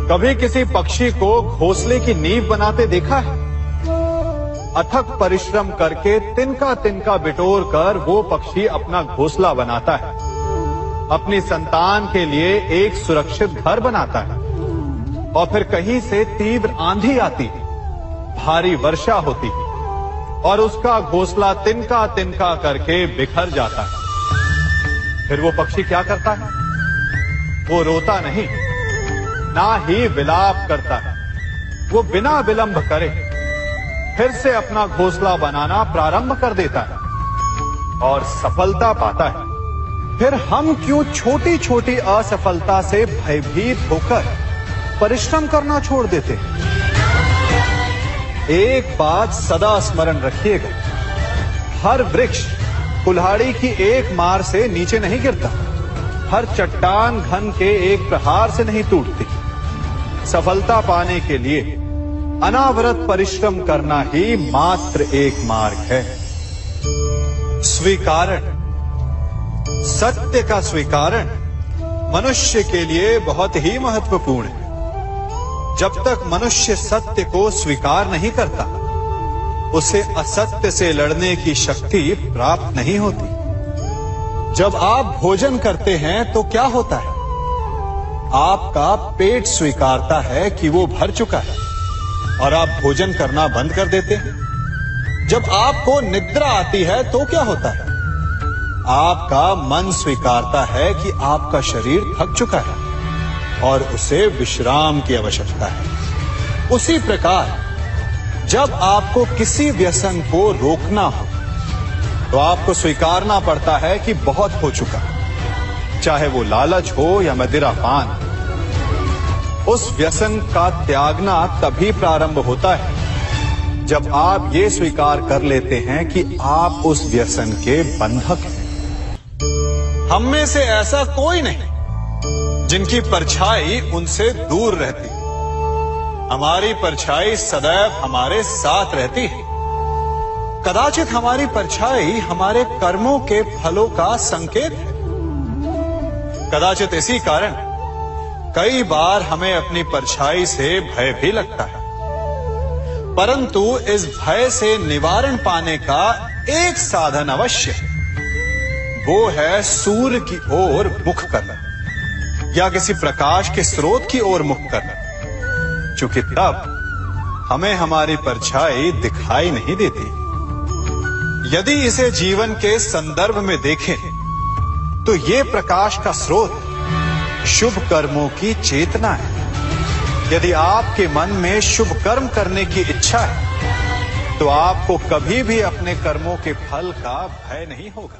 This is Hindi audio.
कभी किसी पक्षी को घोंसले की नींव बनाते देखा है? अथक परिश्रम करके तिनका तिनका बिटोर कर वो पक्षी अपना घोंसला बनाता है, अपनी संतान के लिए एक सुरक्षित घर बनाता है। और फिर कहीं से तीव्र आंधी आती है, भारी वर्षा होती है और उसका घोंसला तिनका तिनका करके बिखर जाता है। फिर वो पक्षी क्या करता है? वो रोता नहीं, ना ही विलाप करता है। वो बिना विलंब करे फिर से अपना घोंसला बनाना प्रारंभ कर देता है और सफलता पाता है। फिर हम क्यों छोटी छोटी असफलता से भयभीत होकर परिश्रम करना छोड़ देते हैं? एक बात सदा स्मरण रखिएगा, हर वृक्ष कुल्हाड़ी की एक मार से नीचे नहीं गिरता, हर चट्टान घन के एक प्रहार से नहीं टूटती। सफलता पाने के लिए अनावरत परिश्रम करना ही मात्र एक मार्ग है। स्वीकारण, सत्य का स्वीकारण मनुष्य के लिए बहुत ही महत्वपूर्ण है। जब तक मनुष्य सत्य को स्वीकार नहीं करता, उसे असत्य से लड़ने की शक्ति प्राप्त नहीं होती। जब आप भोजन करते हैं तो क्या होता है? आपका पेट स्वीकारता है कि वो भर चुका है और आप भोजन करना बंद कर देते हैं। जब आपको निद्रा आती है तो क्या होता है? आपका मन स्वीकारता है कि आपका शरीर थक चुका है और उसे विश्राम की आवश्यकता है। उसी प्रकार जब आपको किसी व्यसन को रोकना हो तो आपको स्वीकारना पड़ता है कि बहुत हो चुका, चाहे वो लालच हो या मदिरापान। उस व्यसन का त्यागना तभी प्रारंभ होता है जब आप ये स्वीकार कर लेते हैं कि आप उस व्यसन के बंधक हैं। हम में से ऐसा कोई नहीं जिनकी परछाई उनसे दूर रहती। हमारी परछाई सदैव हमारे साथ रहती है। कदाचित हमारी परछाई हमारे कर्मों के फलों का संकेत है। कदाचित इसी कारण कई बार हमें अपनी परछाई से भय भी लगता है, परंतु इस भय से निवारण पाने का एक साधन अवश्य है। वो है सूर्य की ओर मुख करना या किसी प्रकाश के स्रोत की ओर मुख करना, क्योंकि तब हमें हमारी परछाई दिखाई नहीं देती। यदि इसे जीवन के संदर्भ में देखें तो ये प्रकाश का स्रोत शुभ कर्मों की चेतना है। यदि आपके मन में शुभ कर्म करने की इच्छा है तो आपको कभी भी अपने कर्मों के फल का भय नहीं होगा।